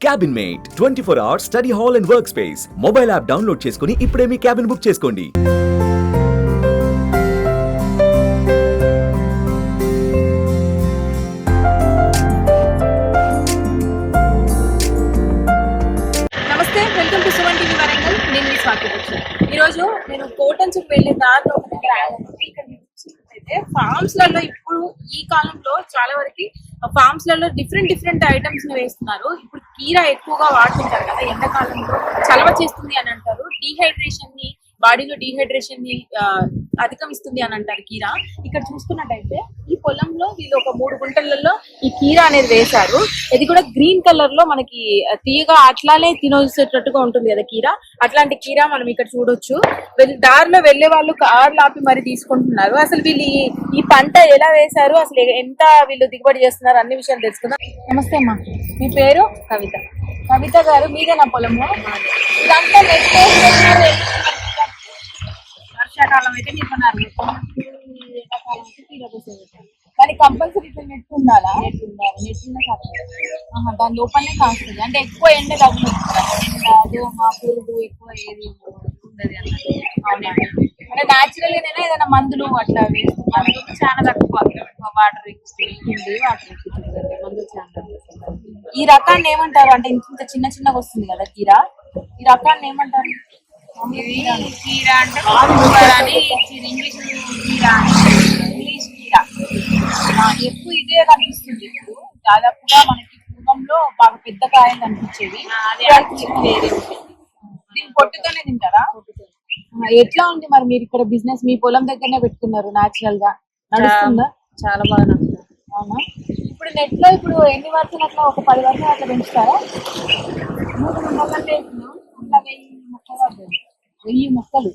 Cabin mate 24 hours study hall and work space mobile app download చేసుకుని ఇప్పుడే మీ cabin book చేసుకోండి. నమస్తే, welcome to Suman TV Warangal. నేను మీ స్వాతి వచ్చి ఈరోజు నేను కోటన్స్కి వెళ్ళే దారిలో ఒక దగ్గర అయితే ఫార్మ్స్ లలో ఇప్పుడు ఈ కాలంలో చాలా వరకు ఫార్మ్స్ లలో డిఫరెంట్ ఐటమ్స్ ని వేస్తున్నారు. ఇప్పుడు కీరా ఎక్కువగా వాడుతుంటారు కదా, ఎండాకాలంలో చలవ చేస్తుంది అని అంటారు. డీహైడ్రేషన్ ని బాడీలో డీహైడ్రేషన్ ని అధిగమిస్తుంది అని అంటారు కీరా. ఇక్కడ చూసుకున్నట్టయితే ఈ పొలంలో వీళ్ళు ఒక 3 గుంటలలో ఈ కీరా అనేది వేశారు. ఇది కూడా గ్రీన్ కలర్ లో మనకి తీయగా అట్లానే తినొచ్చేటట్టుగా ఉంటుంది కదా కీరా. అట్లాంటి కీరా మనం ఇక్కడ చూడొచ్చు. దారిలో వెళ్లే వాళ్ళు కార్లు ఆపి మరి తీసుకుంటున్నారు. అసలు వీళ్ళు ఈ పంట ఎలా వేశారు, అసలు ఎంత వీళ్ళు దిగుబడి చేస్తున్నారు అన్ని విషయాలు తెలుసుకుందాం. నమస్తే అమ్మా, మీ పేరు? కవిత. కవిత గారు, మీదేనా పొలము? ఇదంతా వర్షాకాలం అయితే నింపున్నారు, ఎండాకాలం అయితే తీరబోసేది. కానీ కంపల్సరీ ఇట్లా నెట్ ఉండాలా? నెట్ ఉండాలి. నెట్ ఉన్న కాదు, దాని లోపలనే కాస్తుంది. అంటే ఎక్కువ ఎండ తగ్గుతుంది, మా పురుగు ఎక్కువ ఏది ఉండదు అన్నట్టు. అంటే న్యాచురల్ గానే ఏదైనా మందులు అట్లా వేస్తున్నారు? చాలా తక్కువ వాటర్ ఎక్కుతుంది, మందులు చాలా. ఈ రకాన్ని ఏమంటారు? అంటే ఇంత చిన్నగా వస్తుంది కదా కీరా, ఈ రకాన్ని ఏమంటారు? కీరా అంటే ఇంగ్లీష్ కీరా ఎక్కువ ఇదే కనిపిస్తుంది. ఇప్పుడు దాదాపుగా మనకి పూర్వంలో బాగా పెద్ద కాయలు కనిపించేది, వేరే దీని పొట్టుతోనే తింటారా? ఎట్లా ఉంది మరి మీరు ఇక్కడ బిజినెస్? మీ పొలం దగ్గరనే పెట్టుకున్నారు, న్యాచురల్ గా నడుస్తుందా? చాలా బాగా నడుస్తుంది. అవునా? ఇప్పుడు నెట్ లో ఇప్పుడు ఎన్ని వర్షాలు అట్లా, ఒక 10 వర్షాలు అట్లా పెంచుతారా? 3 మొక్కలు వేసినాం, 1000 మొక్కలు.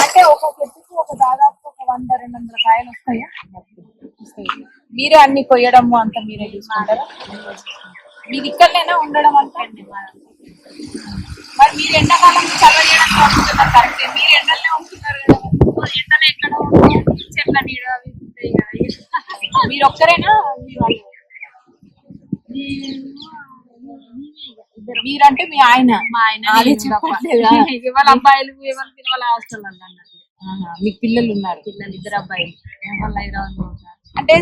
అంటే ఒక చెట్టుకు ఒక దాదాపు ఒక 100-200 కాయలు వస్తాయా? మీరే అన్ని కొయ్యడము అంతా మీరే చూసుకుంటారా? మీరు ఇక్కడైనా ఉండడం అంటే మరి మీరు ఎండాకాలం చల్ల చేయడానికి పంపుతున్నారు కరెక్టే. మీరు ఎండలనే ఉంటున్నారు కదా, ఎండలు ఎక్కడ చెట్ల నీడ అవి ఉంటాయి కదా. మీరు ఒక్కరేనా? మీరంటే మీ ఆయన? మా ఆయన. వాళ్ళ అబ్బాయిలు ఎవరు వాళ్ళ హాస్టల్ అన్నట్టు. మీకు పిల్లలు ఉన్నారు? పిల్లలు 2 అబ్బాయిలు, వాళ్ళ హైదరాబాద్. అంటే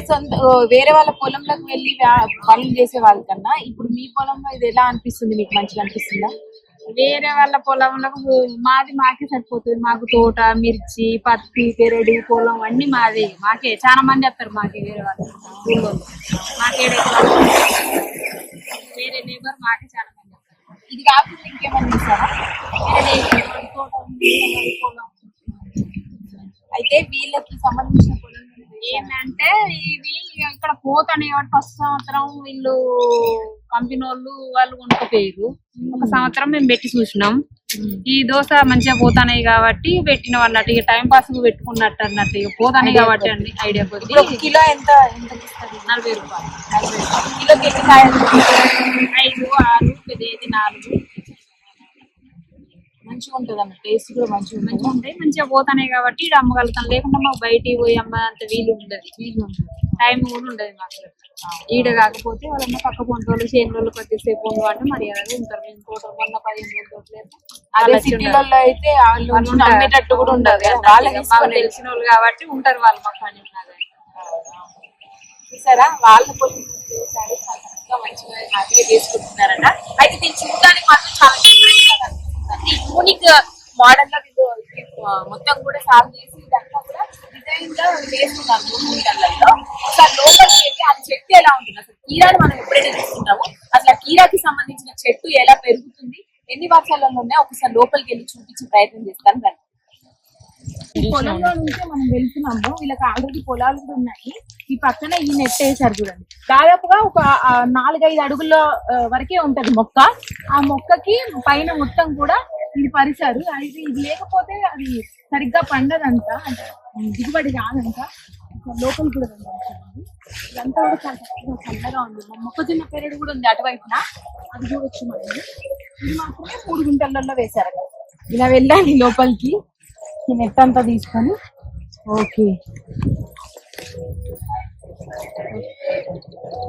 వేరే వాళ్ళ పొలంలోకి వెళ్ళి పనులు చేసే వాళ్ళకన్నా ఇప్పుడు మీ పొలంలో ఇది ఎలా అనిపిస్తుంది? మీకు మంచిగా అనిపిస్తుందా? వేరే వాళ్ళ పొలంలో మాకే సరిపోతుంది. మాకు తోట, మిర్చి, పత్తి, పెరడు, పొలం అన్ని మాదే. మాకే చాలా మంది వస్తారు, మాకే వేరే వాళ్ళు ఊళ్ళో. మాకే వేరే లేబర్ మాకే చాలా మంది వస్తారు. ఇది కాకుండా ఇంకేమన్నా చేస్తారా? తోట ఉంది, పొలం. అయితే వీళ్ళకి సంబంధించిన పొలం ఏంటంటే ఇది ఇక్కడ పోతానే ఫస్ట్ సంవత్సరం వీళ్ళు కంపెనీ వాళ్ళు కొనుక్కపోయారు. ఒక సంవత్సరం మేము పెట్టి చూసినాం. ఈ దోశ మంచిగా పోతాయి కాబట్టి పెట్టినాం అన్నట్టు, ఇక టైం పాస్ పెట్టుకున్నట్టు అన్నట్టు. ఇక పోతాయి కాబట్టి అండి ఐడియా కొద్ది. కిలో ఎంత 40 రూపాయలు. కిలోకి ఎన్ని కాయలు? 5, 6, పెద్దది 4. మంచిగా ఉంటుంది అన్న, టేస్ట్ కూడా మంచిగా ఉంటాయి. మంచిగా పోతాయి కాబట్టి ఇక్కడ అమ్మగలుగుతాం. లేకుండా మాకు బయటికి పోయి అమ్మ అంత వీలు ఉండదు, టైం కూడా ఉండదు మాకు. ఈడ కాకపోతే వాళ్ళన్న పక్క పొంటోళ్ళు చేనులు కొద్దిసేపు అంటే మర్యాదగా ఉంటారు. మేము తోట మొన్న 15 రోజులు. అదే సిటీలలో అయితే వాళ్ళు అమ్మేటట్టు కూడా ఉండదు, మాకు తెలిసిన వాళ్ళు కాబట్టి ఉంటారు వాళ్ళు. మాకు పని ఉన్నది చూసారా, వాళ్ళ మంచిగా హ్యాపీగా చేసుకుంటున్నారట. అయితే దీన్ని చూడడానికి మాత్రం చాలా యూనిక్ మోడల్ లో వీళ్ళు మొత్తం కూడా సాగు చేసి ఇదంతా కూడా డిజైన్ గా వేస్తున్నారు 3 గుంటలలో. ఒకసారి లోపలికి వెళ్ళి ఆ చెట్టు ఎలా ఉంటుంది, అసలు కీరాని మనం ఎప్పుడైతే చూస్తున్నామో అసలు ఆ కీరాకి సంబంధించిన చెట్టు ఎలా పెరుగుతుంది, ఎన్ని వర్షాలలో ఉన్నాయో ఒకసారి లోపలికి వెళ్ళి చూపించే ప్రయత్నం చేస్తాను. రండి. ఈ పొలంలో నుంచే మనం వెళ్తున్నాము. వీళ్ళకి ఆల్రెడీ పొలాలు కూడా ఉన్నాయి. ఈ పక్కన ఈ నెట్ వేసారు చూడండి. దాదాపుగా ఒక 4-5 అడుగుల వరకే ఉంటది మొక్క. ఆ మొక్కకి పైన మొత్తం కూడా ఇది పరిచారు. అది ఇది లేకపోతే అది సరిగ్గా పండదంట, అంటే దిగుబడి రాదంట. లోపల కూడా ఇదంతా కూడా చాలా చల్లగా ఉంది. మొక్కజొన్న పెరడు కూడా ఉంది అటువైపున, అది చూడొచ్చు మనం. ఇది మాత్రమే 3 గుంటలలో వేశారు. ఇలా వెళ్ళాలి లోపలికి, ఈ నెట్ అంతా తీసుకొని. ఓకే,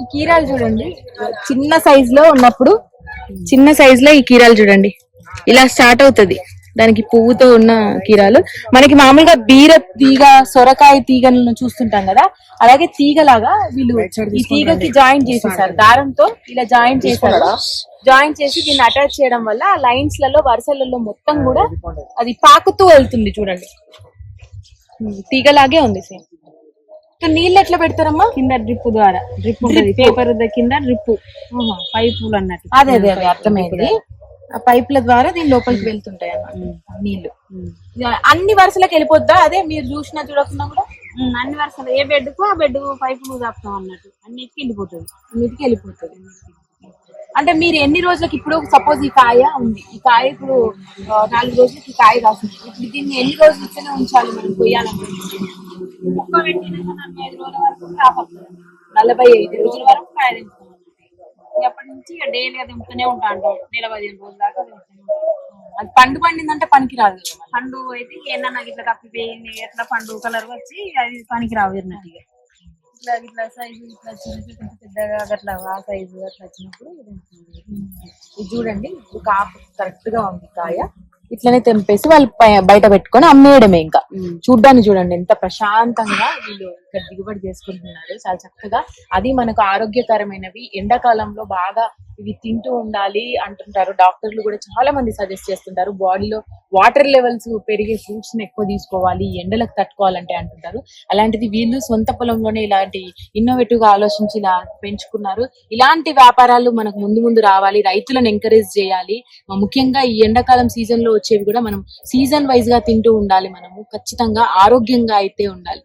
ఈ కీరాలు చూడండి, చిన్న సైజ్ లో ఉన్నప్పుడు, చిన్న సైజ్ లో ఈ కీరాలు చూడండి ఇలా స్టార్ట్ అవుతది. దానికి పువ్వుతో ఉన్న కీరాలు మనకి మామూలుగా బీర తీగ, సొరకాయ తీగలను చూస్తుంటాం కదా, అలాగే తీగలాగా వీళ్ళు ఈ తీగకి జాయింట్ చేసేసారు, దారంతో ఇలా జాయింట్ చేశారు. జాయింట్ చేసి దీన్ని అటాచ్ చేయడం వల్ల ఆ లైన్స్ లలో, వరుసలలో మొత్తం కూడా అది పాకుతూ వెళ్తుంది. చూడండి తీగలాగే ఉంది సేమ్. నీళ్ళు ఎట్లా పెడతారమ్మా? కింద డ్రిప్ ద్వారా, డ్రిప్ పేపర్ కింద డ్రిప్ పైపులు అన్నట్టు. అదే అదే అదే అర్థమైంది. ఆ పైపుల ద్వారా దీని లోపలికి వెళ్తుంటాయి అన్నమాట నీళ్లు. అన్ని వరుసలకు వెళ్ళిపోద్దా? అదే మీరు చూసినా చూడకుండా కూడా అన్ని వరుసలు ఏ బెడ్ కు ఆ బెడ్ పైపులు దాపుతాం అన్నట్టు, అన్నిటికి వెళ్ళిపోతుంది. అన్నిటికి వెళ్ళిపోతుంది. అంటే మీరు ఎన్ని రోజులకి, ఇప్పుడు సపోజ్ ఈ కాయ ఉంది, ఈ కాయ ఇప్పుడు 4 రోజులకి ఈ కాయ కాస్తుంది, ఇప్పుడు దీన్ని ఎన్ని రోజులు ఇచ్చనే ఉంచాలి మనం కొయ్యాలంటే? 45 రోజుల వరకు క్రాప్ వస్తుంది. 45 రోజుల వరకు కాయ తింటున్నాం. అప్పటి నుంచి ఇక డైలీ అది తింటూనే ఉంటా అంటాం, నెల 15 రోజుల దాకా తింటూనే ఉంటాం. అది పండు పండిందంటే పనికి రాదు కదా. పండు అయితే ఏమన్నా ఇట్లా తప్పిపోయింది, ఎట్లా పండు కలర్ వచ్చి అది పనికి రావు అన్నట్టు. ఇట్లా ఇట్లా సైజు ఇట్లా చిన్న పెద్దగా అట్లా ఆ సైజు అట్లా వచ్చినప్పుడు ఇది చూడండి, ఇప్పుడు కాపు కరెక్ట్ గా ఉంది కాయ. ఇట్లనే తెంపేసి వాళ్ళు బయట పెట్టుకొని అమ్మేయడమే. ఇంకా చూడ్డానికి చూడండి ఎంత ప్రశాంతంగా వీళ్ళు ఇక్కడ దిగుబడి చేసుకుంటున్నారు, చాలా చక్కగా. అది మనకు ఆరోగ్యకరమైనవి, ఎండాకాలంలో బాగా ఇవి తింటూ ఉండాలి అంటుంటారు డాక్టర్లు కూడా. చాలా మంది సజెస్ట్ చేస్తుంటారు బాడీలో వాటర్ లెవెల్స్ పెరిగే ఫ్రూట్స్ ని ఎక్కువ తీసుకోవాలి, ఎండలకు తట్టుకోవాలంటే అంటుంటారు. అలాంటిది వీళ్ళు సొంత పొలంలోనే ఇలాంటి ఇన్నోవేటివ్ గా ఆలోచించి ఇలా పెంచుకున్నారు. ఇలాంటి వ్యాపారాలు మనకు ముందు ముందు రావాలి, రైతులను ఎంకరేజ్ చేయాలి. ముఖ్యంగా ఈ ఎండాకాలం సీజన్ లో వచ్చేవి కూడా మనం సీజన్ వైజ్ గా తింటూ ఉండాలి. మనము ఖచ్చితంగా ఆరోగ్యంగా అయితే ఉండాలి.